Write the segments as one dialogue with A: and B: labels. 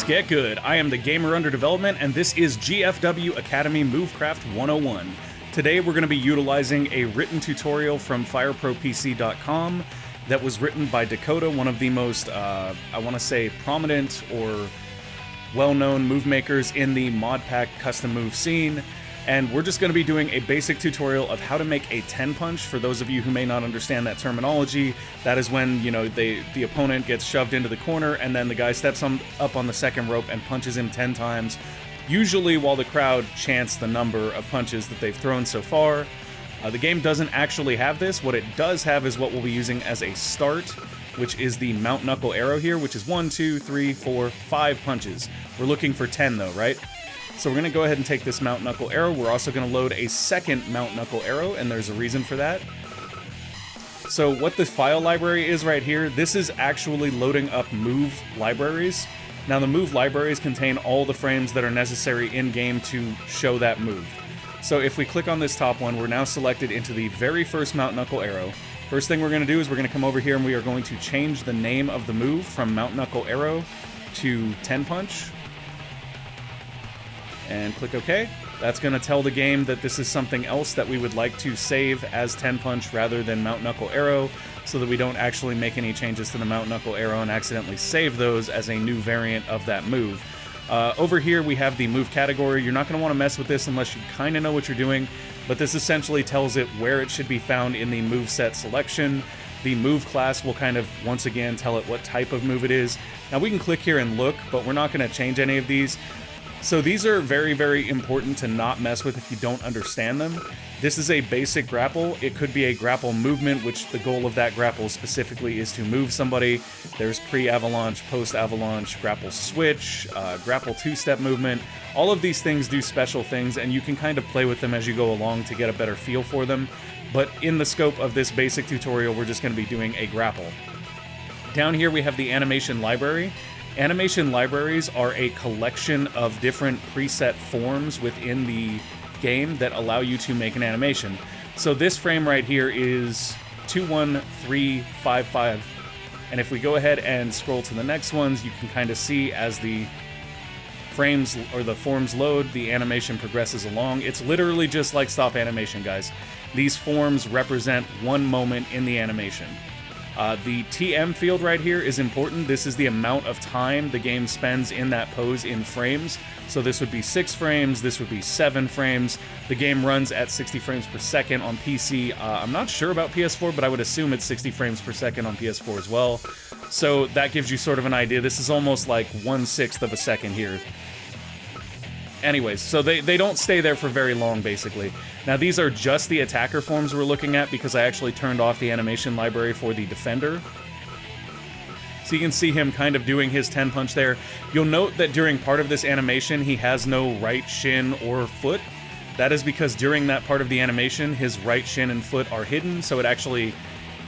A: get good. I am the gamer under development, and this is GFW Academy Movecraft 101. Today we're going to be utilizing a written tutorial from firepropc.com that was written by Dakota, one of the most, I want to say, prominent or well-known move makers in the mod pack custom move scene. And we're just going to be doing a basic tutorial of how to make a 10 punch. For those of you who may not understand that terminology, that is when, you know, the opponent gets shoved into the corner and then the guy steps up on the second rope and punches him 10 times, usually while the crowd chants the number of punches that they've thrown so far. The game doesn't actually have this. What it does have is what we'll be using as a start, which is the mount knuckle arrow here, which is 1, 2, 3, 4, 5 punches. We're looking for 10 though, right? So we're going to go ahead and take this mount knuckle arrow. We're also going to load a second mount knuckle arrow, and there's a reason for that. So what the file library is right here, this is actually loading up move libraries. Now the move libraries contain all the frames that are necessary in-game to show that move. So if we click on this top one, we're now selected into the very first mount knuckle arrow. First thing we're going to do is we're going to come over here and we are going to change the name of the move from mount knuckle arrow to 10 punch. And click OK. That's going to tell the game that this is something else that we would like to save as 10 punch rather than mount knuckle arrow, so that we don't actually make any changes to the mount knuckle arrow and accidentally save those as a new variant of that move. Over here we have the move category. You're not going to want to mess with this unless you kind of know what you're doing, but this essentially tells it where it should be found in the move set selection. The move class will kind of, once again, tell it what type of move it is. Now we can click here and look, but we're not going to change any of these. So these are very, very important to not mess with if you don't understand them. This is a basic grapple. It could be a grapple movement, which the goal of that grapple specifically is to move somebody. There's pre-avalanche, post-avalanche, grapple switch, grapple two-step movement. All of these things do special things, and you can kind of play with them as you go along to get a better feel for them. But in the scope of this basic tutorial, we're just going to be doing a grapple. Down here we have the animation library. Animation libraries are a collection of different preset forms within the game that allow you to make an animation. So this frame right here is 21355, and if we go ahead and scroll to the next ones, you can kind of see as the frames or the forms load, the animation progresses along. It's literally just like stop animation, guys. These forms represent one moment in the animation. The TM field right here is important. This is the amount of time the game spends in that pose in frames. So this would be 6 frames, this would be 7 frames. The game runs at 60 frames per second on PC. I'm not sure about PS4, but I would assume it's 60 frames per second on PS4 as well. So that gives you sort of an idea. This is almost like 1/6 of a second here. Anyways, so they don't stay there for very long, basically. Now, these are just the attacker forms we're looking at because I actually turned off the animation library for the defender. So you can see him kind of doing his 10 punch there. You'll note that during part of this animation, he has no right shin or foot. That is because during that part of the animation, his right shin and foot are hidden, so it actually,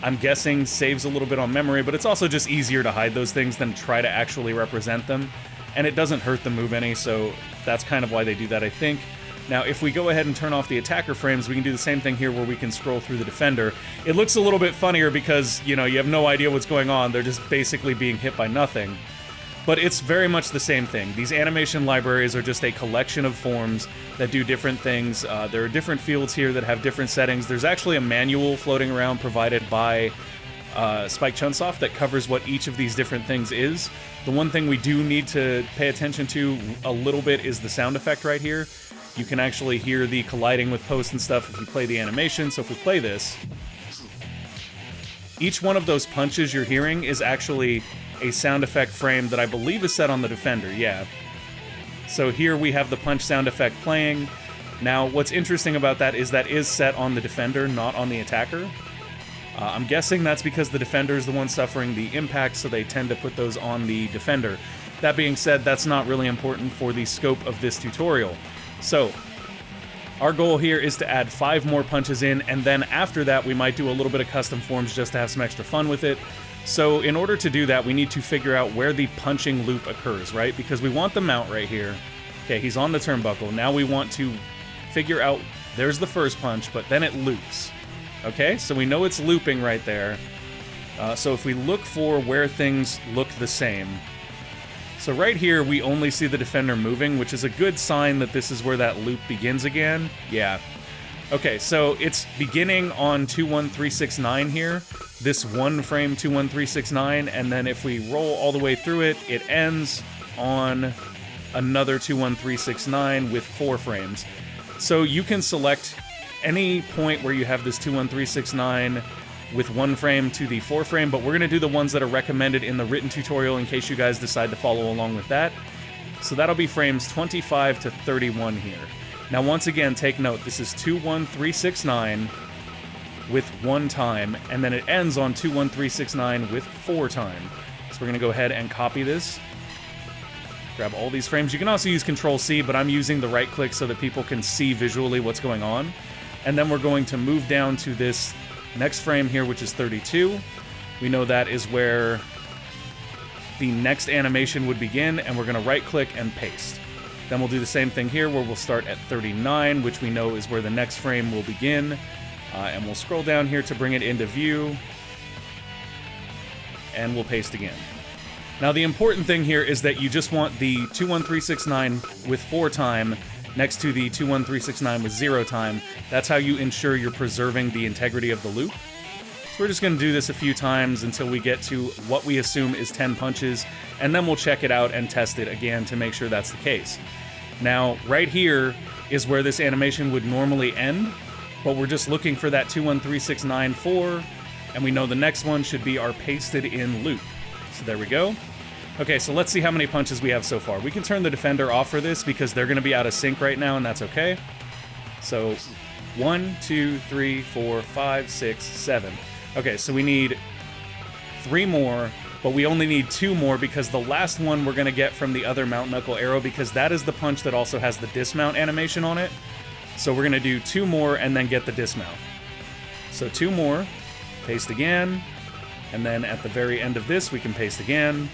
A: I'm guessing, saves a little bit on memory, but it's also just easier to hide those things than try to actually represent them. And it doesn't hurt the move any, so that's kind of why they do that, I think. Now, if we go ahead and turn off the attacker frames, we can do the same thing here where we can scroll through the defender. It looks a little bit funnier because, you know, you have no idea what's going on. They're just basically being hit by nothing. But it's very much the same thing. These animation libraries are just a collection of forms that do different things. There are different fields here that have different settings. There's actually a manual floating around provided by Spike Chunsoft that covers what each of these different things is. The one thing we do need to pay attention to a little bit is the sound effect right here. You can actually hear the colliding with posts and stuff if you play the animation. So if we play this, each one of those punches you're hearing is actually a sound effect frame that I believe is set on the defender, yeah. So here we have the punch sound effect playing. Now, what's interesting about that is set on the defender, not on the attacker. I'm guessing that's because the defender is the one suffering the impact, so they tend to put those on the defender. That being said, that's not really important for the scope of this tutorial. So, our goal here is to add 5 more punches in, and then after that we might do a little bit of custom forms just to have some extra fun with it. So in order to do that, we need to figure out where the punching loop occurs, right? Because we want the mount right here. Okay, he's on the turnbuckle. Now we want to figure out, there's the first punch, but then it loops. Okay, so we know it's looping right there. So if we look for where things look the same, So right here, we only see the defender moving, which is a good sign that this is where that loop begins again. Yeah. Okay, so it's beginning on 21369 here, this one frame 21369, and then if we roll all the way through it, it ends on another 21369 with 4 frames. So you can select any point where you have this 21369 with 1 frame to the 4 frame, but we're going to do the ones that are recommended in the written tutorial in case you guys decide to follow along with that. So that'll be frames 25 to 31 here. Now, once again, take note, this is 21369 with 1 time, and then it ends on 21369 with 4 time. So we're going to go ahead and copy this. Grab all these frames. You can also use Control-C, but I'm using the right-click so that people can see visually what's going on. And then we're going to move down to this next frame here, which is 32. We know that is where the next animation would begin, and we're going to right-click and paste. Then we'll do the same thing here, where we'll start at 39, which we know is where the next frame will begin. And we'll scroll down here to bring it into view. And we'll paste again. Now, the important thing here is that you just want the 21369 with 4 time next to the 21369 with 0 time. That's how you ensure you're preserving the integrity of the loop. So we're just going to do this a few times until we get to what we assume is 10 punches, and then we'll check it out and test it again to make sure that's the case. Now, right here is where this animation would normally end, but we're just looking for that 21369-4, and we know the next one should be our pasted in loop. So there we go. Okay, so let's see how many punches we have so far. We can turn the defender off for this because they're going to be out of sync right now, and that's okay. So 1, 2, 3, 4, 5, 6, 7. Okay, so we need 3 more, but we only need 2 more because the last one we're going to get from the other mount knuckle arrow, because that is the punch that also has the dismount animation on it. So we're going to do 2 more and then get the dismount. So 2 more, paste again, and then at the very end of this we can paste again.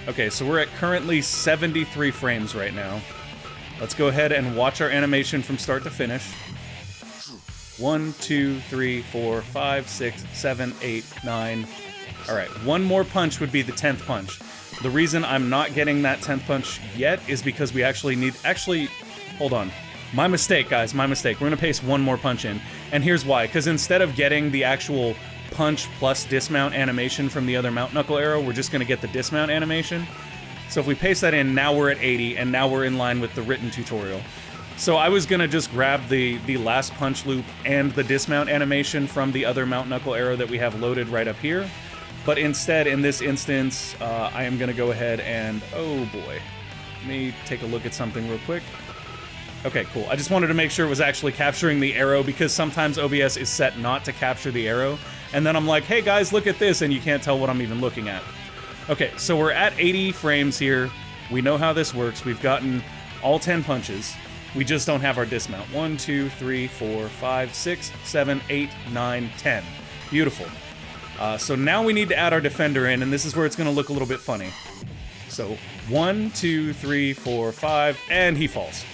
A: Okay, so we're at currently 73 frames right now. Let's go ahead and watch our animation from start to finish. 1, 2, 3, 4, 5, 6, 7, 8, 9. Alright, 1 more punch would be the 10th punch. The reason I'm not getting that 10th punch yet is because we actually need... Actually, hold on. My mistake, guys, my mistake. We're going to paste 1 more punch in. And here's why. Because instead of getting the actual punch plus dismount animation from the other mount knuckle arrow, we're just going to get the dismount animation. So if we paste that in, now we're at 80, and now we're in line with the written tutorial. So I was going to just grab the last punch loop and the dismount animation from the other mount knuckle arrow that we have loaded right up here. But instead, in this instance, I am going to go ahead and... Oh boy. Let me take a look at something real quick. Okay, cool. I just wanted to make sure it was actually capturing the arrow, because sometimes OBS is set not to capture the arrow. And then I'm like, hey guys, look at this, and you can't tell what I'm even looking at. Okay, so we're at 80 frames here. We know how this works. We've gotten all 10 punches. We just don't have our dismount. 1, 2, 3, 4, 5, 6, 7, 8, 9, 10. Beautiful. So now we need to add our defender in, and this is where it's going to look a little bit funny. So 1, 2, 3, 4, 5, and he falls.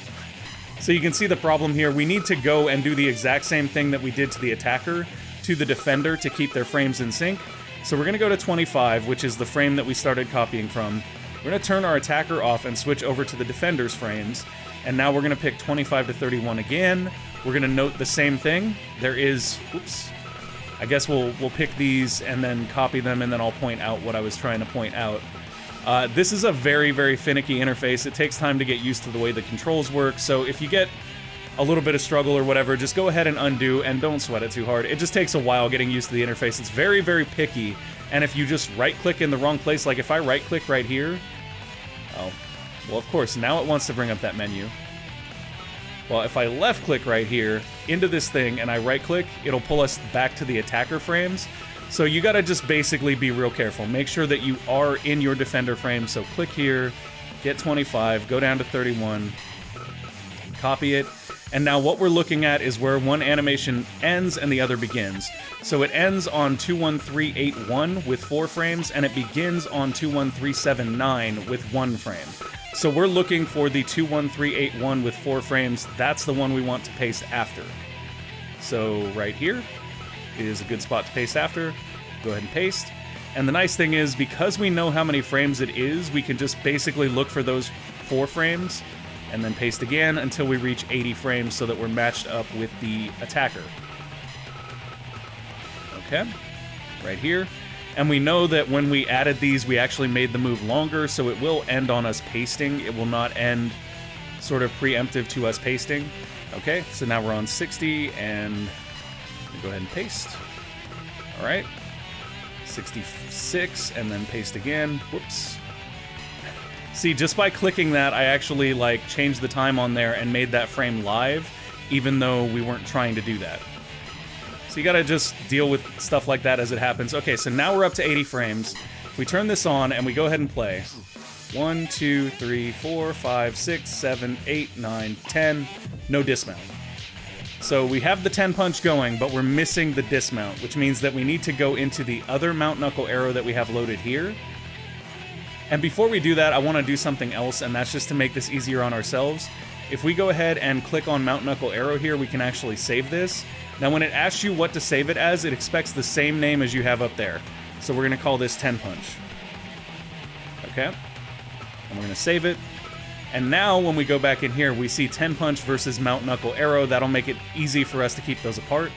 A: So you can see the problem here. We need to go and do the exact same thing that we did to the attacker to the defender to keep their frames in sync. So we're going to go to 25, which is the frame that we started copying from. We're going to turn our attacker off and switch over to the defender's frames. And now we're going to pick 25 to 31 again. We're going to note the same thing. There is... Oops. I guess we'll pick these and then copy them, and then I'll point out what I was trying to point out. This is a very, very finicky interface. It takes time to get used to the way the controls work, so if you get a little bit of struggle or whatever, just go ahead and undo, and don't sweat it too hard. It just takes a while getting used to the interface. It's very, very picky, and if you just right-click in the wrong place, like if I right-click right here... Oh, well, of course, now it wants to bring up that menu. Well, if I left-click right here into this thing and I right-click, it'll pull us back to the attacker frames. So you gotta just basically be real careful. Make sure that you are in your defender frame. So click here, get 25, go down to 31, copy it. And now what we're looking at is where one animation ends and the other begins. So it ends on 21381 with 4 frames, and it begins on 21379 with 1 frame. So we're looking for the 21381 with 4 frames. That's the one we want to paste after. So right here is a good spot to paste after. Go ahead and paste. And the nice thing is, because we know how many frames it is, we can just basically look for those 4 frames and then paste again until we reach 80 frames so that we're matched up with the attacker. Okay, right here. And we know that when we added these, we actually made the move longer, so it will end on us pasting. It will not end sort of preemptive to us pasting. Okay, so now we're on 60, and go ahead and paste. All right, 66, and then paste again. Whoops. See, just by clicking that, I actually like changed the time on there and made that frame live, even though we weren't trying to do that. So you gotta just deal with stuff like that as it happens. Okay, so now we're up to 80 frames. We turn this on and we go ahead and play. 1, 2, 3, 4, 5, 6, 7, 8, 9, 10. No dismount. So we have the 10 punch going, but we're missing the dismount, which means that we need to go into the other mount knuckle arrow that we have loaded here. And before we do that, I want to do something else, and that's just to make this easier on ourselves. If we go ahead and click on mount knuckle arrow here, we can actually save this. Now when it asks you what to save it as, it expects the same name as you have up there. So we're going to call this 10 punch. Okay. And we're going to save it. And now when we go back in here, we see 10 punch versus mount knuckle arrow. That'll make it easy for us to keep those apart.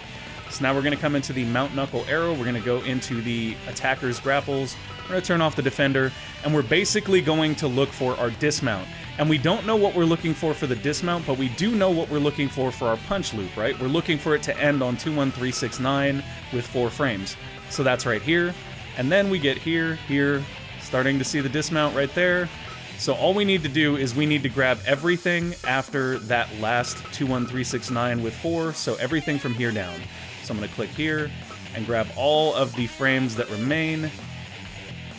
A: So now we're going to come into the mount knuckle arrow. We're going to go into the attacker's grapples. We're going to turn off the defender. And we're basically going to look for our dismount. And we don't know what we're looking for the dismount, but we do know what we're looking for our punch loop, right? We're looking for it to end on 21369 with 4 frames. So that's right here. And then we get here, here, starting to see the dismount right there. So all we need to do is we need to grab everything after that last 21369 with 4, so everything from here down. So I'm going to click here and grab all of the frames that remain.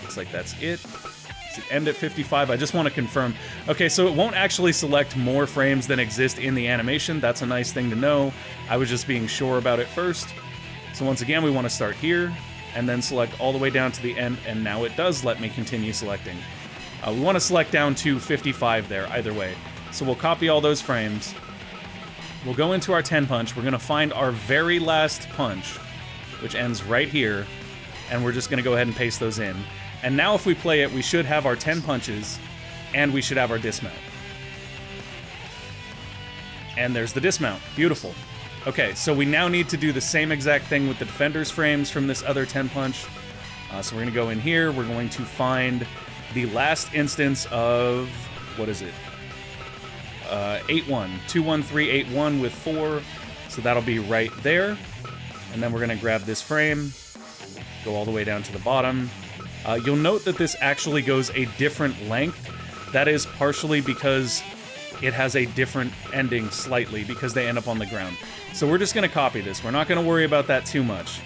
A: Looks like that's it. Does it end at 55? I just want to confirm. Okay, so it won't actually select more frames than exist in the animation. That's a nice thing to know. I was just being sure about it first. So once again, we want to start here and then select all the way down to the end, and now it does let me continue selecting. We want to select down to 55 there, either way. So we'll copy all those frames. We'll go into our 10 punch. We're going to find our very last punch, which ends right here. And we're just going to go ahead and paste those in. And now if we play it, we should have our 10 punches, and we should have our dismount. And there's the dismount. Beautiful. Okay, so we now need to do the same exact thing with the defender's frames from this other 10 punch. So we're going to go in here. We're going to find the last instance of, what is it? 8-1. 21381 with 4. So that'll be right there. And then we're going to grab this frame, go all the way down to the bottom. You'll note that this actually goes a different length. That is partially because it has a different ending slightly because they end up on the ground. So we're just going to copy this. We're not going to worry about that too much.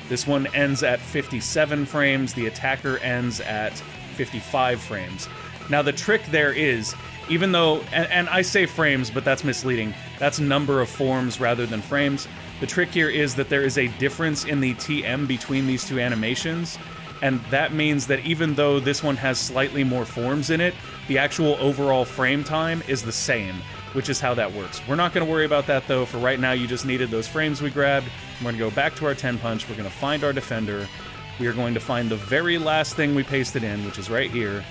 A: This one ends at 57 frames. The attacker ends at 55 frames. Now the trick there is, even though, and I say frames, but that's misleading. That's number of forms rather than frames. The trick here is that there is a difference in the TM between these two animations, and that means that even though this one has slightly more forms in it, the actual overall frame time is the same, which is how that works. We're not going to worry about that though. For right now, you just needed those frames we grabbed. We're going to go back to our 10 punch. We're going to find our defender. We are going to find the very last thing we pasted in, which is right here.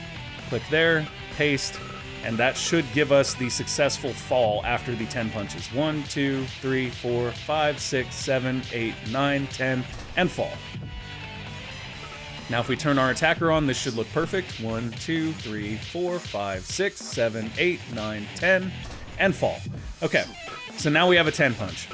A: Click there, paste, and that should give us the successful fall after the 10 punches. 1, 2, 3, 4, 5, 6, 7, 8, 9, 10, and fall. Now if we turn our attacker on, this should look perfect. 1, 2, 3, 4, 5, 6, 7, 8, 9, 10, and fall. Okay, so now we have a 10 punch.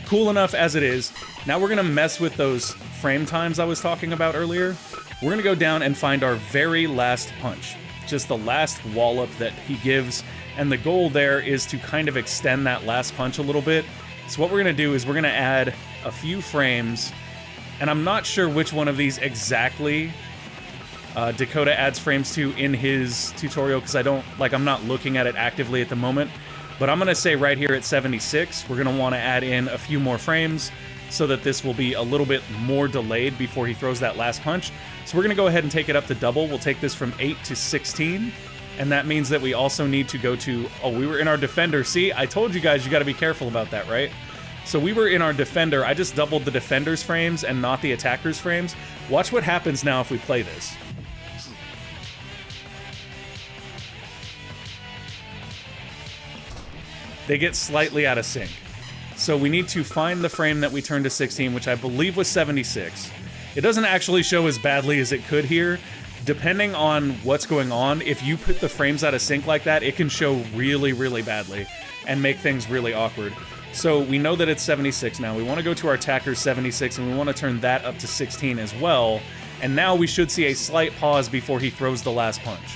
A: Cool enough as it is. Now we're going to mess with those frame times I was talking about earlier. We're going to go down and find our very last punch. Just the last wallop that he gives. And the goal there is to kind of extend that last punch a little bit. So what we're going to do is we're going to add a few frames. And I'm not sure which one of these exactly Dakota adds frames to in his tutorial, because I'm not looking at it actively at the moment. But I'm going to say right here at 76, we're going to want to add in a few more frames so that this will be a little bit more delayed before he throws that last punch. So we're going to go ahead and take it up to double. We'll take this from 8 to 16. And that means that we also need to go to... Oh, we were in our defender. See, I told you guys you got to be careful about that, right? So we were in our defender. I just doubled the defender's frames and not the attacker's frames. Watch what happens now if we play this. They get slightly out of sync. So we need to find the frame that we turned to 16, which I believe was 76. It doesn't actually show as badly as it could here. Depending on what's going on, if you put the frames out of sync like that, it can show really, really badly and make things really awkward. So we know that it's 76 now. We want to go to our attacker's 76, and we want to turn that up to 16 as well. And now we should see a slight pause before he throws the last punch.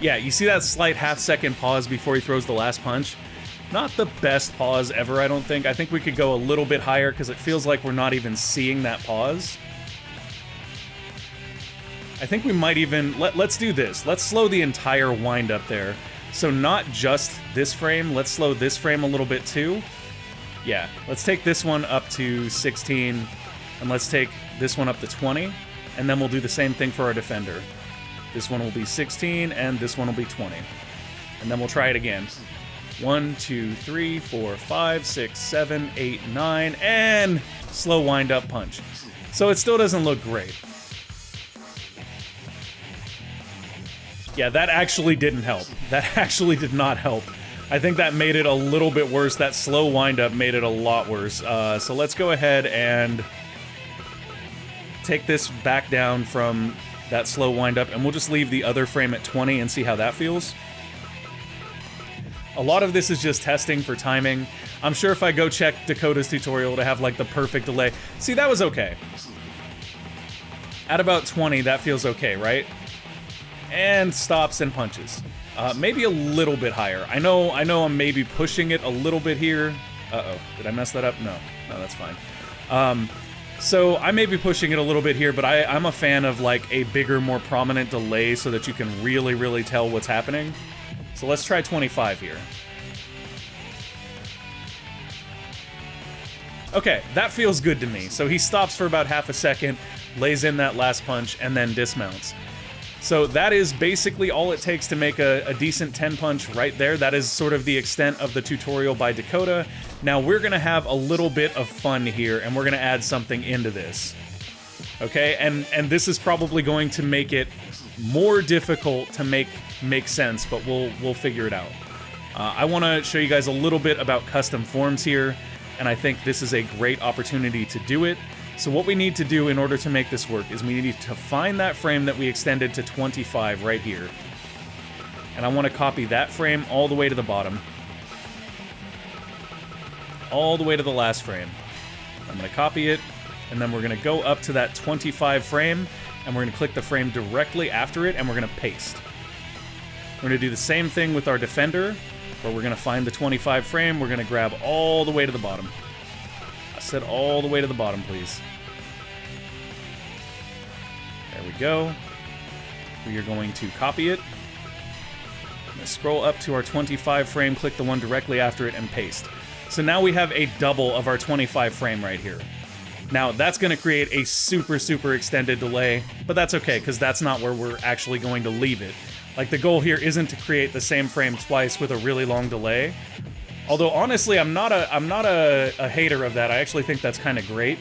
A: Yeah, you see that slight half-second pause before he throws the last punch? Not the best pause ever, I don't think. I think we could go a little bit higher because it feels like we're not even seeing that pause. I think we might even... Let's do this. Let's slow the entire wind up there. So not just this frame, let's slow this frame a little bit too. Yeah, let's take this one up to 16, and let's take this one up to 20, and then we'll do the same thing for our defender. This one will be 16, and this one will be 20. And then we'll try it again. 1, 2, 3, 4, 5, 6, 7, 8, 9, and slow wind up punch. So it still doesn't look great. Yeah, that actually didn't help. That actually did not help. I think that made it a little bit worse. That slow wind-up made it a lot worse. So let's go ahead and take this back down from that slow wind-up, and we'll just leave the other frame at 20 and see how that feels. A lot of this is just testing for timing. I'm sure if I go check Dakota's tutorial to have, like, the perfect delay... See, that was okay. At about 20, that feels okay, right? And stops and punches. Maybe a little bit higher. I know I'm maybe pushing it a little bit here. Uh-oh, did I mess that up? No, that's fine. So I may be pushing it a little bit here, but I'm a fan of like a bigger, more prominent delay so that you can really, really tell what's happening. So let's try 25 here. Okay, that feels good to me. So he stops for about half a second, lays in that last punch, and then dismounts. So that is basically all it takes to make a decent 10 punch right there. That is sort of the extent of the tutorial by Dakota. Now we're going to have a little bit of fun here, and we're going to add something into this. Okay, and this is probably going to make it more difficult to make sense, but we'll figure it out. I want to show you guys a little bit about custom forms here, and I think this is a great opportunity to do it. So what we need to do in order to make this work is we need to find that frame that we extended to 25 right here. And I want to copy that frame all the way to the bottom. All the way to the last frame. I'm going to copy it, and then we're going to go up to that 25 frame, and we're going to click the frame directly after it, and we're going to paste. We're going to do the same thing with our defender, where we're going to find the 25 frame, we're going to grab all the way to the bottom. I said all the way to the bottom, please. There we go. We are going to copy it. I'm going to scroll up to our 25 frame, click the one directly after it, and paste. So now we have a double of our 25 frame right here. Now, that's going to create a super, super extended delay, but that's okay, because that's not where we're actually going to leave it. Like, the goal here isn't to create the same frame twice with a really long delay. Although, honestly, I'm not a hater of that. I actually think that's kind of great.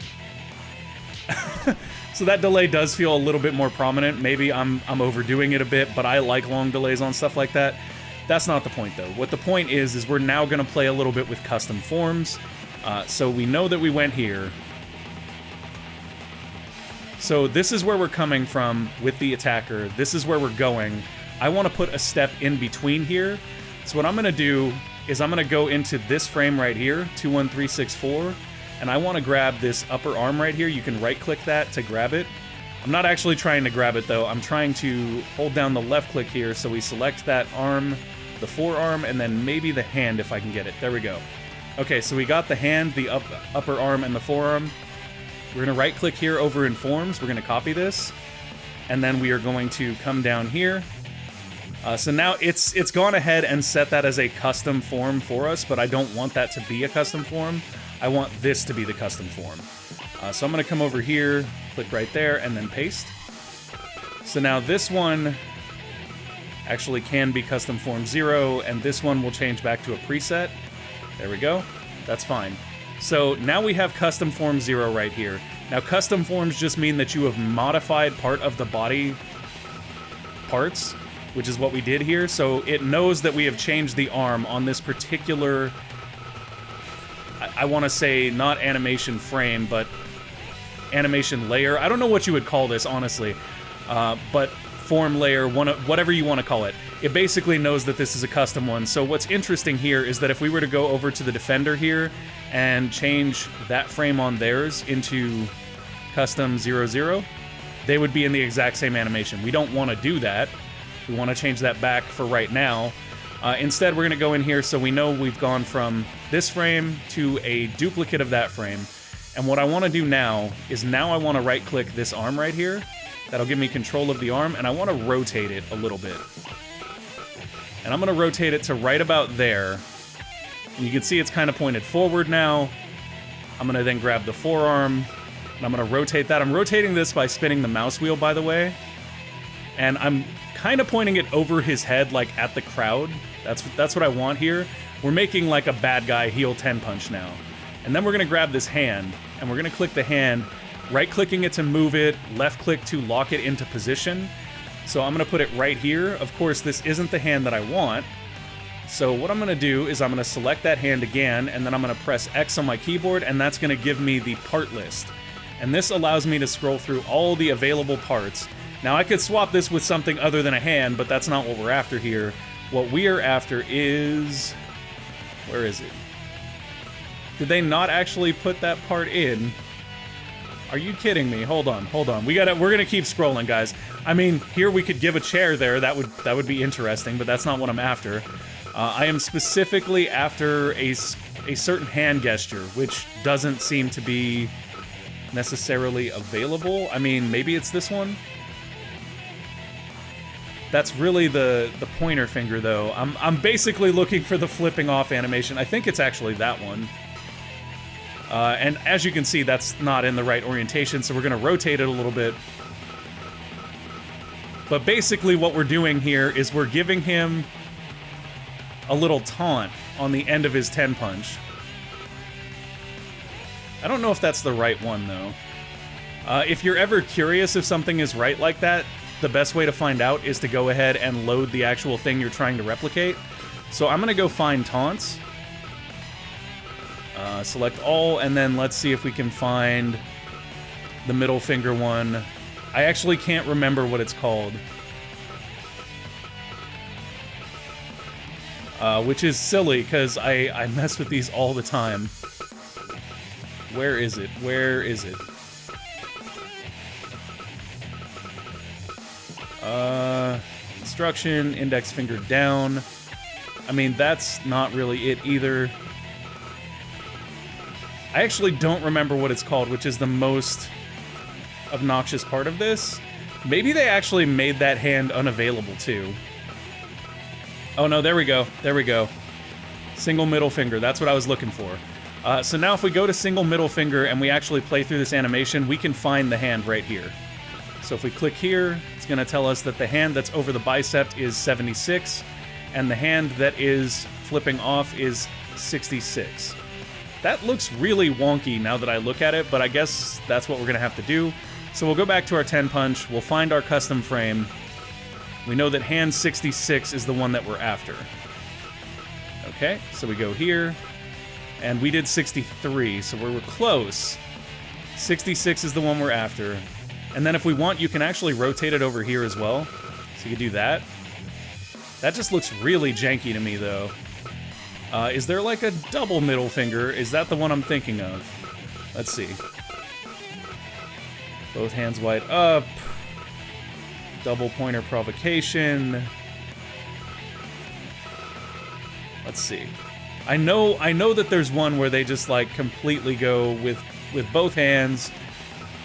A: So that delay does feel a little bit more prominent. Maybe I'm overdoing it a bit, but I like long delays on stuff like that. That's not the point, though. What the point is we're now going to play a little bit with custom forms. So we know that we went here. So this is where we're coming from with the attacker. This is where we're going. I want to put a step in between here. So what I'm going to do is I'm going to go into this frame right here, 21364, and I want to grab this upper arm right here. You can right-click that to grab it. I'm not actually trying to grab it, though. I'm trying to hold down the left click here, so we select that arm, the forearm, and then maybe the hand if I can get it. There we go. Okay, so we got the hand, the upper arm, and the forearm. We're going to right-click here over in Forms. We're going to copy this, and then we are going to come down here. So now it's gone ahead and set that as a custom form for us, but I don't want that to be a custom form. I want this to be the custom form. So I'm going to come over here, click right there, and then paste. So now this one actually can be custom form 0, and this one will change back to a preset. There we go. That's fine. So now we have custom form 0 right here. Now custom forms just mean that you have modified part of the body parts, which is what we did here. So it knows that we have changed the arm on this particular, I want to say not animation frame, but animation layer. I don't know what you would call this, honestly, but form layer, whatever you want to call it. It basically knows that this is a custom one. So what's interesting here is that if we were to go over to the Defender here and change that frame on theirs into custom 00, they would be in the exact same animation. We don't want to do that. We want to change that back for right now. Instead, we're going to go in here so we know we've gone from this frame to a duplicate of that frame. And what I want to do now is I want to right-click this arm right here. That'll give me control of the arm, and I want to rotate it a little bit. And I'm going to rotate it to right about there. And you can see it's kind of pointed forward now. I'm going to then grab the forearm, and I'm going to rotate that. I'm rotating this by spinning the mouse wheel, by the way. And I'm kind of pointing it over his head, like at the crowd. That's what I want here. We're making like a bad guy heel 10 punch now. And then we're going to grab this hand, and we're going to click the hand, right-clicking it to move it, left-click to lock it into position. So I'm going to put it right here. Of course, this isn't the hand that I want. So what I'm going to do is I'm going to select that hand again, and then I'm going to press X on my keyboard, and that's going to give me the part list. And this allows me to scroll through all the available parts. Now, I could swap this with something other than a hand, but that's not what we're after here. What we are after is... where is it? Did they not actually put that part in? Are you kidding me? Hold on. We're gonna keep scrolling, guys. I mean, here we could give a chair there. That would be interesting, but that's not what I'm after. I am specifically after a certain hand gesture, which doesn't seem to be necessarily available. I mean, maybe it's this one? That's really the pointer finger, though. I'm basically looking for the flipping off animation. I think it's actually that one. And as you can see, that's not in the right orientation, so we're going to rotate it a little bit. But basically what we're doing here is we're giving him a little taunt on the end of his 10 punch. I don't know if that's the right one, though. If you're ever curious if something is right like that, the best way to find out is to go ahead and load the actual thing you're trying to replicate. So I'm going to go find taunts. Select all, and then let's see if we can find the middle finger one. I actually can't remember what it's called. Which is silly, because I mess with these all the time. Where is it? Where is it? Instruction, index finger down. I mean, that's not really it either. I actually don't remember what it's called, which is the most obnoxious part of this. Maybe they actually made that hand unavailable, too. Oh, no, there we go. There we go. Single middle finger. That's what I was looking for. So now if we go to single middle finger and we actually play through this animation, we can find the hand right here. So if we click here, it's going to tell us that the hand that's over the bicep is 76, and the hand that is flipping off is 66. That looks really wonky now that I look at it, but I guess that's what we're going to have to do. So we'll go back to our 10 punch, we'll find our custom frame. We know that hand 66 is the one that we're after. Okay, so we go here, and we did 63, so we're close. 66 is the one we're after. And then if we want, you can actually rotate it over here as well. So you can do that. That just looks really janky to me, though. Is there like a double middle finger? Is that the one I'm thinking of? Let's see. Both hands wide up. Double pointer provocation. Let's see. I know that there's one where they just like completely go with both hands.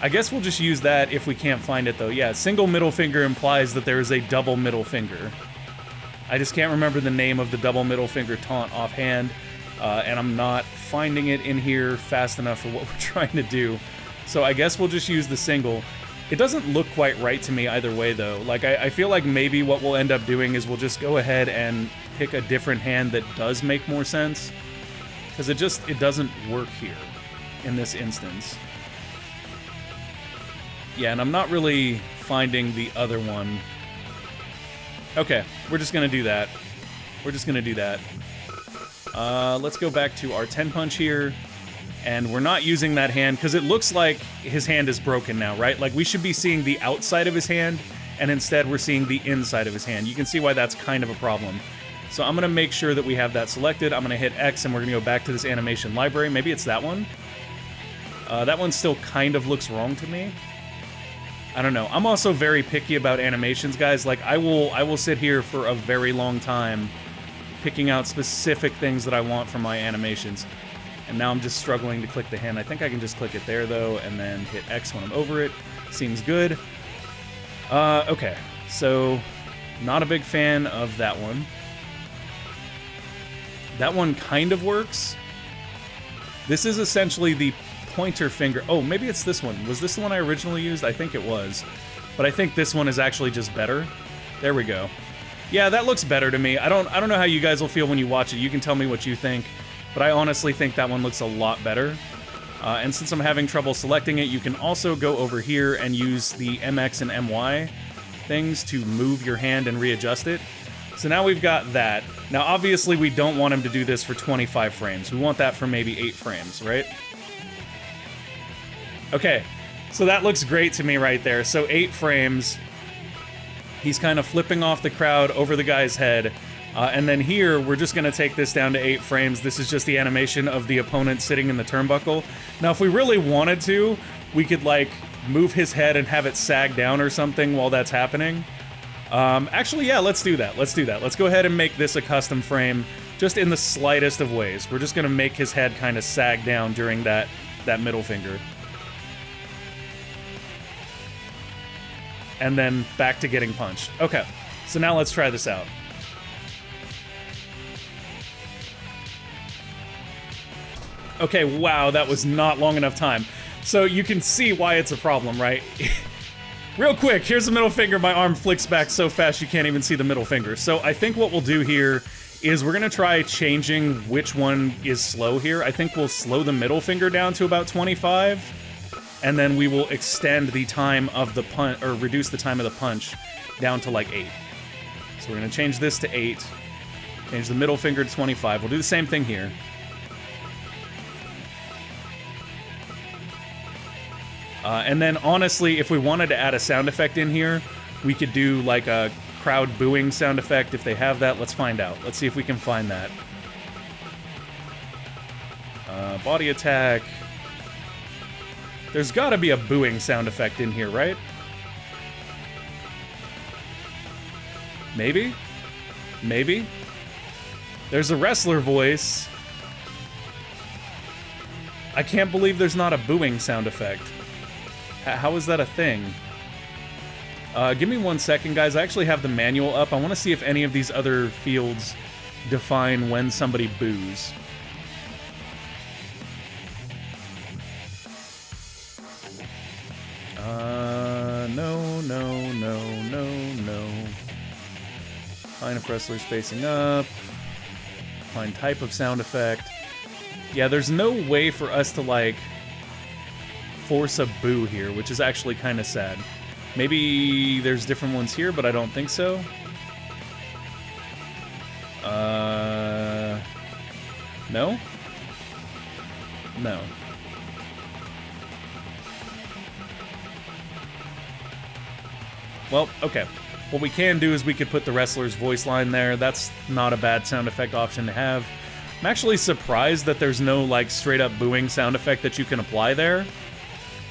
A: I guess we'll just use that if we can't find it, though. Yeah, single middle finger implies that there is a double middle finger. I just can't remember the name of the double middle finger taunt offhand, and I'm not finding it in here fast enough for what we're trying to do. So I guess we'll just use the single. It doesn't look quite right to me either way, though. Like, I feel like maybe what we'll end up doing is we'll just go ahead and pick a different hand that does make more sense. because it doesn't work here in this instance. Yeah, and I'm not really finding the other one. Okay, we're just gonna do that. We're just gonna do that. Let's go back to our 10 punch here. And we're not using that hand because it looks like his hand is broken now, right? Like we should be seeing the outside of his hand, and instead we're seeing the inside of his hand. You can see why that's kind of a problem. So I'm gonna make sure that we have that selected. I'm gonna hit X and we're gonna go back to this animation library. Maybe it's that one. That one still kind of looks wrong to me. I don't know. I'm also very picky about animations, guys. Like I will sit here for a very long time picking out specific things that I want from my animations. And now I'm just struggling to click the hand. I think I can just click it there, though, and then hit X when I'm over it. Seems good. Okay. So, not a big fan of that one. That one kind of works. This is essentially the pointer finger. Oh, maybe it's this one. Was this the one I originally used? I think it was. But I think this one is actually just better. There we go. Yeah, that looks better to me. I don't know how you guys will feel when you watch it. You can tell me what you think. But I honestly think that one looks a lot better. And since I'm having trouble selecting it, you can also go over here and use the MX and MY things to move your hand and readjust it. So now we've got that. Now, obviously, we don't want him to do this for 25 frames. We want that for maybe 8 frames, right? Okay, so that looks great to me right there. So 8 frames. He's kind of flipping off the crowd over the guy's head. And then here, we're just going to take this down to 8 frames. This is just the animation of the opponent sitting in the turnbuckle. Now, if we really wanted to, we could, like, move his head and have it sag down or something while that's happening. Actually, yeah, let's do that. Let's do that. Let's go ahead and make this a custom frame, just in the slightest of ways. We're just going to make his head kind of sag down during that middle finger. And then back to getting punched. Okay, so now let's try this out. Okay, wow, that was not long enough time. So you can see why it's a problem, right? Real quick, here's the middle finger. My arm flicks back so fast you can't even see the middle finger. So I think what we'll do here is we're gonna try changing which one is slow here. I think we'll slow the middle finger down to about 25, and then we will extend the time of the punch, or reduce the time of the punch down to like 8. So we're gonna change this to 8, change the middle finger to 25. We'll do the same thing here. And then, honestly, if we wanted to add a sound effect in here, we could do, like, a crowd booing sound effect if they have that. Let's find out. Let's see if we can find that. Body attack. There's gotta be a booing sound effect in here, right? Maybe? Maybe? There's a wrestler voice. I can't believe there's not a booing sound effect. How is that a thing? Give me 1 second, guys. I actually have the manual up. I want to see if any of these other fields define when somebody boos. No. Find if wrestler's facing up. Find type of sound effect. Yeah, there's no way for us to, like, force a boo here, which is actually kind of sad. Maybe there's different ones here, but I don't think so. No? No. Well, okay. What we can do is we could put the wrestler's voice line there. That's not a bad sound effect option to have. I'm actually surprised that there's no, like, straight-up booing sound effect that you can apply there.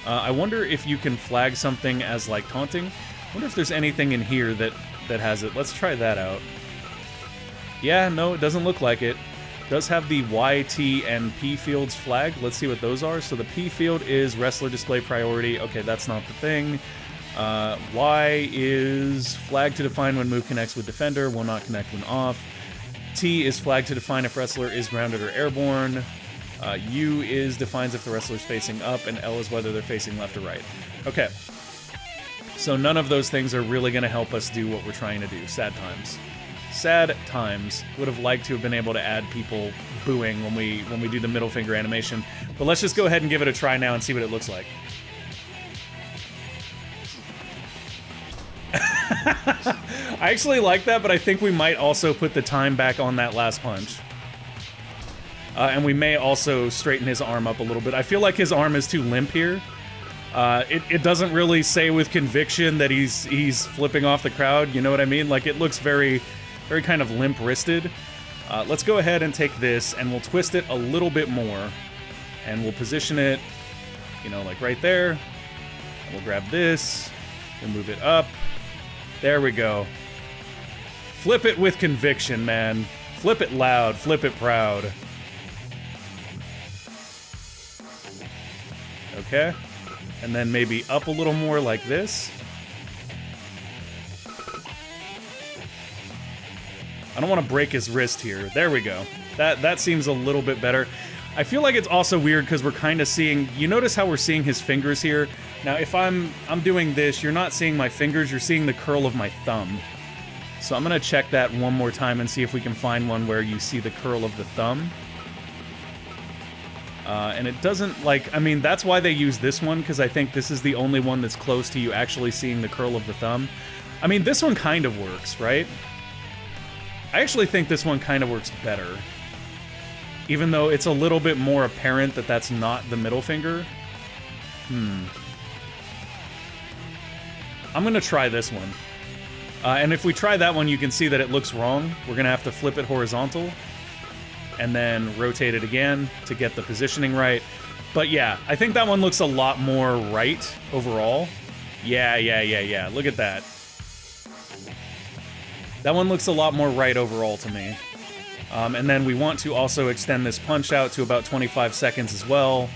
A: I wonder if you can flag something as, like, taunting. I wonder if there's anything in here that has it. Let's try that out. Yeah, no, it doesn't look like it. It does have the Y, T, and P fields flagged. Let's see what those are. So the P field is wrestler display priority. Okay, that's not the thing. Y is flag to define when move connects with defender, will not connect when off. T is flag to define if wrestler is grounded or airborne. U is defines if the wrestler's facing up, and L is whether they're facing left or right. Okay. So none of those things are really going to help us do what we're trying to do. Sad times. Sad times. Would have liked to have been able to add people booing when we do the middle finger animation. But let's just go ahead and give it a try now and see what it looks like. I actually like that, but I think we might also put the time back on that last punch. And we may also straighten his arm up a little bit. I feel like his arm is too limp here. It doesn't really say with conviction that he's flipping off the crowd, you know what I mean? Like, it looks very, very kind of limp-wristed. Let's go ahead and take this, and we'll twist it a little bit more. And we'll position it, you know, like right there. And we'll grab this, we'll move it up. There we go. Flip it with conviction, man. Flip it loud, flip it proud. Okay. And then maybe up a little more like this. I don't want to break his wrist here. There we go. That seems a little bit better. I feel like it's also weird because we're kind of seeing... You notice how we're seeing his fingers here? Now, if I'm doing this, you're not seeing my fingers, you're seeing the curl of my thumb. So I'm going to check that one more time and see if we can find one where you see the curl of the thumb. And it doesn't, like, I mean, that's why they use this one, because I think this is the only one that's close to you actually seeing the curl of the thumb. I mean, this one kind of works, right? I actually think this one kind of works better. Even though it's a little bit more apparent that that's not the middle finger. I'm going to try this one. And if we try that one, you can see that it looks wrong. We're going to have to flip it horizontal. And then rotate it again to get the positioning right. But yeah, I think that one looks a lot more right overall. Yeah. Look at that. That one looks a lot more right overall to me. And then we want to also extend this punch out to about 25 seconds as well.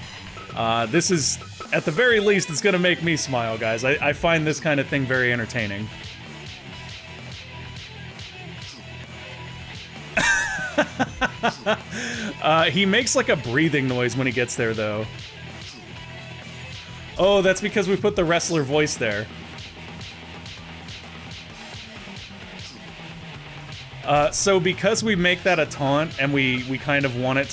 A: This is, at the very least, it's going to make me smile, guys. I find this kind of thing very entertaining. He makes like a breathing noise when he gets there, though. Oh, that's because we put the wrestler voice there. So because we make that a taunt and we kind of want it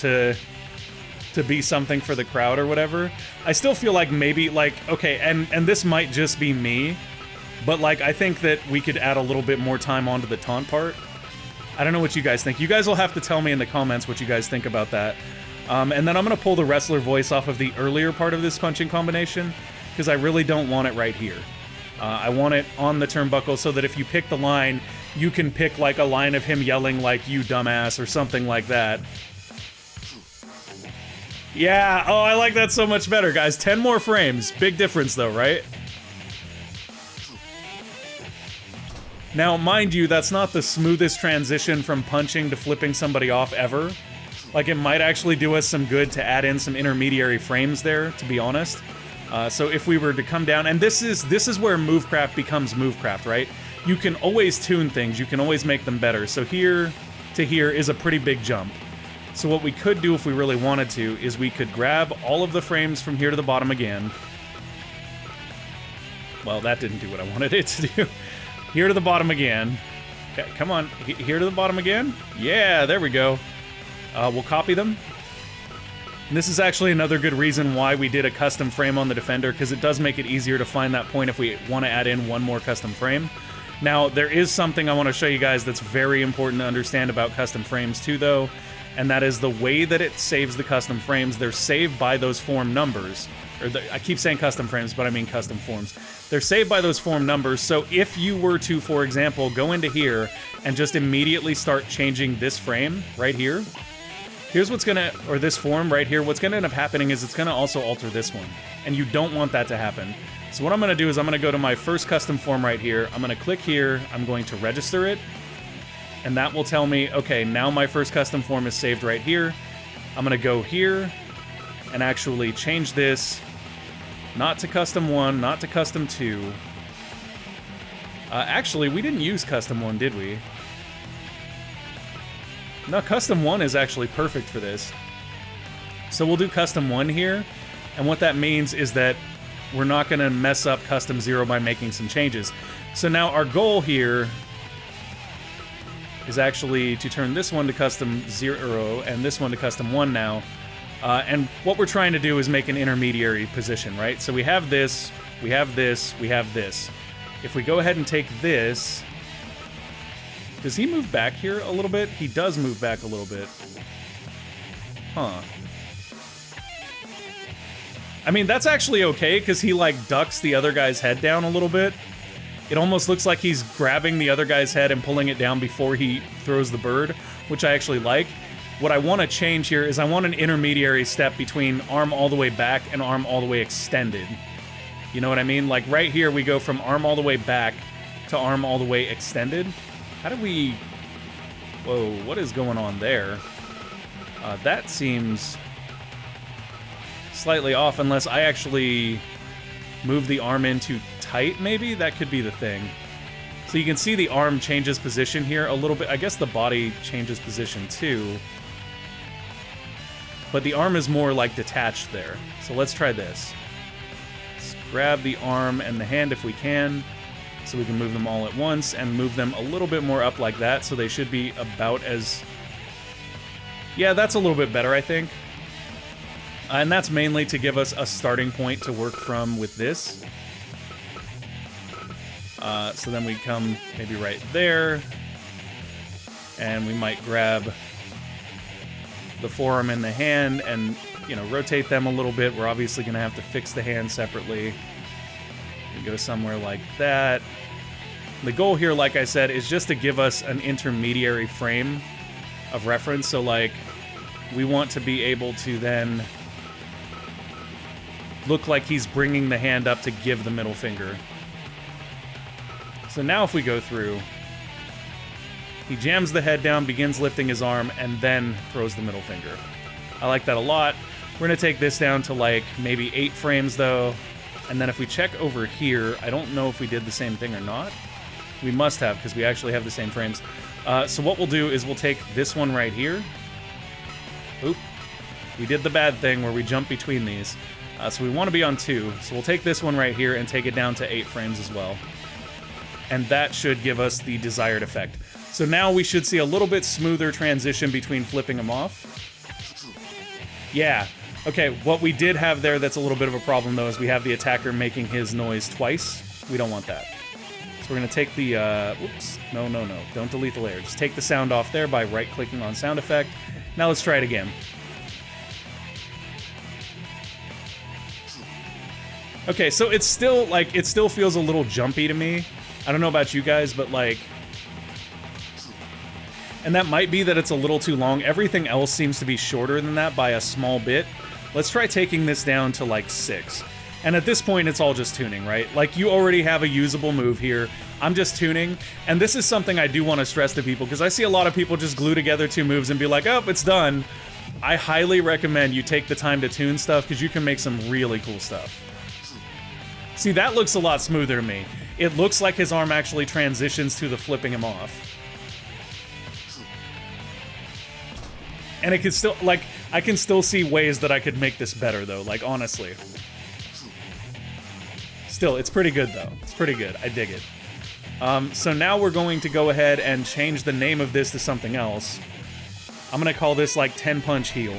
A: to be something for the crowd or whatever, I still feel like maybe, like, okay, and this might just be me, but like I think that we could add a little bit more time onto the taunt part. I don't know what you guys think. You guys will have to tell me in the comments what you guys think about that. And then I'm going to pull the wrestler voice off of the earlier part of this punching combination, because I really don't want it right here. I want it on the turnbuckle so that if you pick the line, you can pick like a line of him yelling like, "You dumbass," or something like that. Yeah, oh, I like that so much better, guys. 10 more frames. Big difference though, right? Now, mind you, that's not the smoothest transition from punching to flipping somebody off ever. Like, it might actually do us some good to add in some intermediary frames there, to be honest. So if we were to come down, and this is where Movecraft becomes Movecraft, right? You can always tune things, you can always make them better. So here to here is a pretty big jump. So what we could do if we really wanted to is we could grab all of the frames from here to the bottom again. Well, that didn't do what I wanted it to do. Here to the bottom again. Okay, come on, here to the bottom again? Yeah, there we go. We'll copy them. And this is actually another good reason why we did a custom frame on the Defender, because it does make it easier to find that point if we want to add in one more custom frame. Now, there is something I want to show you guys that's very important to understand about custom frames too, though, and that is the way that it saves the custom frames. They're saved by those form numbers. I keep saying custom frames, but I mean custom forms. They're saved by those form numbers, so if you were to, for example, go into here and just immediately start changing this frame right here, here's what's gonna, or this form right here, what's gonna end up happening is it's gonna also alter this one, and you don't want that to happen. So what I'm gonna do is I'm gonna go to my first custom form right here, I'm gonna click here, I'm going to register it, and that will tell me, okay, now my first custom form is saved right here. I'm gonna go here and actually change this, not to custom 1, not to custom 2. Actually, we didn't use custom 1, did we? No, custom 1 is actually perfect for this. So we'll do custom 1 here, and what that means is that we're not going to mess up custom 0 by making some changes. So now our goal here is actually to turn this one to custom 0 and this one to custom 1 now. And what we're trying to do is make an intermediary position, right? So we have this, we have this, we have this. If we go ahead and take this... Does he move back here a little bit? He does move back a little bit. Huh. I mean, that's actually okay, because he, like, ducks the other guy's head down a little bit. It almost looks like he's grabbing the other guy's head and pulling it down before he throws the bird, which I actually like. What I want to change here is I want an intermediary step between arm all the way back and arm all the way extended. You know what I mean? Like, right here, we go from arm all the way back to arm all the way extended. How do we... Whoa, what is going on there? That seems slightly off, unless I actually move the arm in too tight, maybe? That could be the thing. So you can see the arm changes position here a little bit. I guess the body changes position too. But the arm is more, like, detached there. So let's try this. Let's grab the arm and the hand if we can, so we can move them all at once, and move them a little bit more up like that, so they should be about as... Yeah, that's a little bit better, I think. And that's mainly to give us a starting point to work from with this. So then we come maybe right there, and we might grab the forearm and the hand and, you know, rotate them a little bit. We're obviously going to have to fix the hand separately. We go somewhere like that. The goal here, like I said, is just to give us an intermediary frame of reference. So, like, we want to be able to then look like he's bringing the hand up to give the middle finger. So now if we go through, he jams the head down, begins lifting his arm, and then throws the middle finger. I like that a lot. We're going to take this down to, like, maybe 8 frames, though. And then if we check over here, I don't know if we did the same thing or not. We must have, because we actually have the same frames. So what we'll do is we'll take this one right here. Oop. We did the bad thing where we jump between these. So we want to be on 2. So we'll take this one right here and take it down to 8 frames as well. And that should give us the desired effect. So now we should see a little bit smoother transition between flipping them off. Yeah. Okay, what we did have there that's a little bit of a problem, though, is we have the attacker making his noise twice. We don't want that. So we're going to take the... Whoops. No. Don't delete the layer. Just take the sound off there by right-clicking on sound effect. Now let's try it again. Okay, so it's still, like, it still feels a little jumpy to me. I don't know about you guys, but, like... And that might be that it's a little too long. Everything else seems to be shorter than that by a small bit. Let's try taking this down to, like, 6. And at this point, it's all just tuning, right? Like, you already have a usable move here. I'm just tuning. And this is something I do want to stress to people, because I see a lot of people just glue together 2 moves and be like, oh, it's done. I highly recommend you take the time to tune stuff, because you can make some really cool stuff. See, that looks a lot smoother to me. It looks like his arm actually transitions to the flipping him off. And it can still, like, I can still see ways that I could make this better, though, like, honestly. Still, it's pretty good, though. It's pretty good. I dig it. So now we're going to go ahead and change the name of this to something else. I'm going to call this, like, 10-punch heal.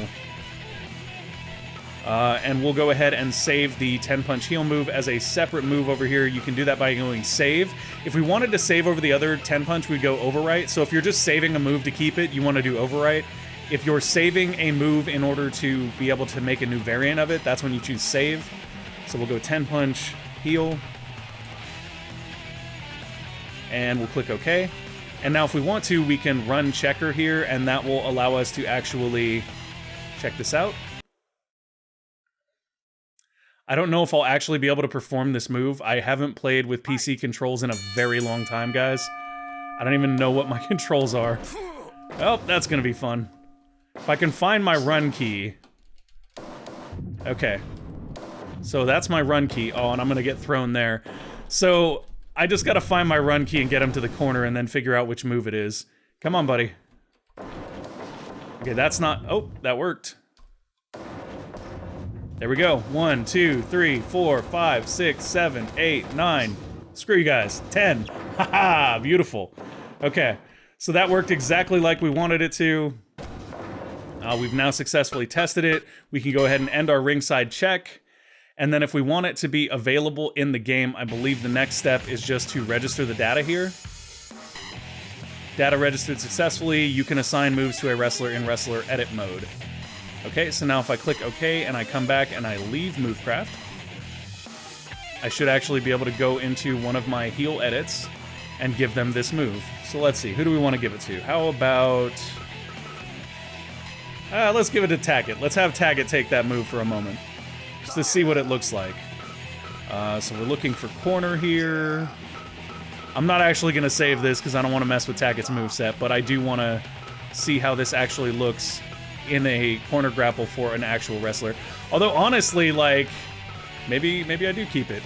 A: And we'll go ahead and save the 10-punch heal move as a separate move over here. You can do that by going save. If we wanted to save over the other 10-punch, we'd go overwrite. So if you're just saving a move to keep it, you want to do overwrite. If you're saving a move in order to be able to make a new variant of it, that's when you choose save. So we'll go 10-punch heal. And we'll click OK. And now if we want to, we can run checker here, and that will allow us to actually check this out. I don't know if I'll actually be able to perform this move. I haven't played with PC controls in a very long time, guys. I don't even know what my controls are. Oh, that's gonna be fun. If I can find my run key. Okay. So that's my run key. Oh, and I'm gonna get thrown there. So I just gotta find my run key and get him to the corner and then figure out which move it is. Come on, buddy. Okay, that's not... Oh, that worked. There we go. 1, 2, 3, 4, 5, 6, 7, 8, 9. Screw you guys. 10. Haha, beautiful. Okay. So that worked exactly like we wanted it to. We've now successfully tested it. We can go ahead and end our ringside check. And then if we want it to be available in the game, I believe the next step is just to register the data here. Data registered successfully. You can assign moves to a wrestler in wrestler edit mode. Okay, so now if I click OK and I come back and I leave Movecraft, I should actually be able to go into one of my heel edits and give them this move. So let's see, who do we want to give it to? How about... let's give it to Taggett. Let's have Taggett take that move for a moment, just to see what it looks like. So we're looking for corner here. I'm not actually going to save this because I don't want to mess with Taggett's moveset, but I do want to see how this actually looks in a corner grapple for an actual wrestler. Although, honestly, like, maybe I do keep it.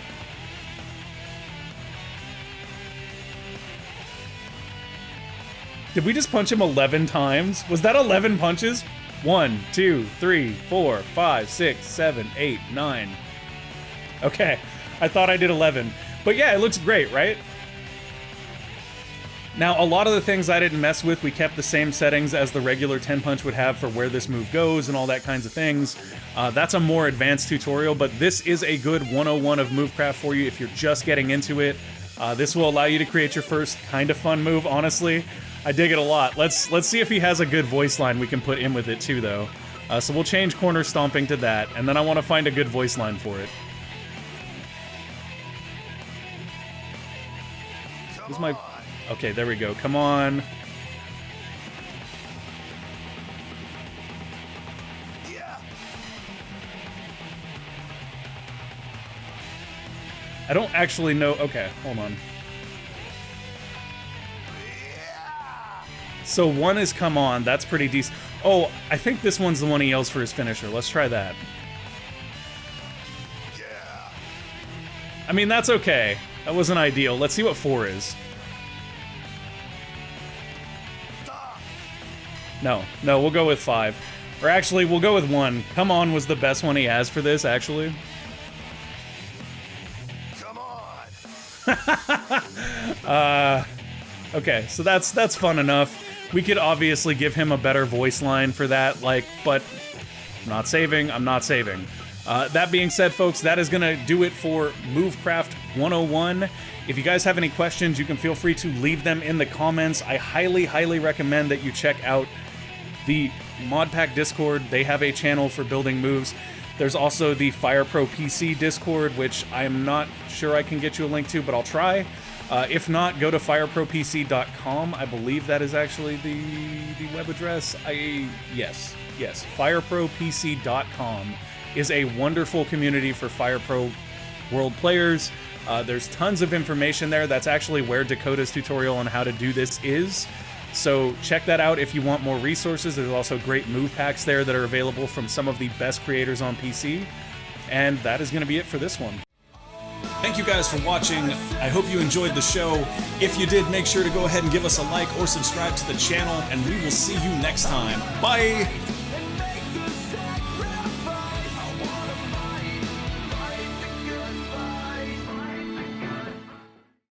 A: Did we just punch him 11 times? Was that 11 punches? 1, 2, 3, 4, 5, 6, 7, 8, 9. Okay, I thought I did 11. But yeah, it looks great, right? Now, a lot of the things I didn't mess with, we kept the same settings as the regular 10-punch would have for where this move goes and all that kinds of things. That's a more advanced tutorial, but this is a good 101 of Movecraft for you if you're just getting into it. This will allow you to create your first kind of fun move, honestly. I dig it a lot. Let's see if he has a good voice line we can put in with it too, though. So we'll change corner stomping to that, and then I want to find a good voice line for it. Where's my... Okay, there we go. Come on. I don't actually know... Okay, hold on. So one is come on. That's pretty decent. Oh, I think this one's the one he yells for his finisher. Let's try that. I mean, that's okay. That wasn't ideal. Let's see what 4 is. No, we'll go with 5. Or actually, we'll go with 1. Come on was the best one he has for this, actually. Come on. Okay, so that's fun enough. We could obviously give him a better voice line for that, like, but I'm not saving. That being said, folks, that is gonna do it for Movecraft 101. If you guys have any questions, you can feel free to leave them in the comments. I highly recommend that you check out the ModPack Discord. They have a channel for building moves. There's also the FirePro PC Discord, which I'm not sure I can get you a link to, but I'll try. If not, go to firepropc.com. I believe that is actually the web address. Yes, firepropc.com is a wonderful community for FirePro World players. There's tons of information there. That's actually where Dakota's tutorial on how to do this is. So check that out if you want more resources. There's also great move packs there that are available from some of the best creators on PC. And that is going to be it for this one. Thank you guys for watching. I hope you enjoyed the show. If you did, make sure to go ahead and give us a like or subscribe to the channel, and we will see you next time. Bye!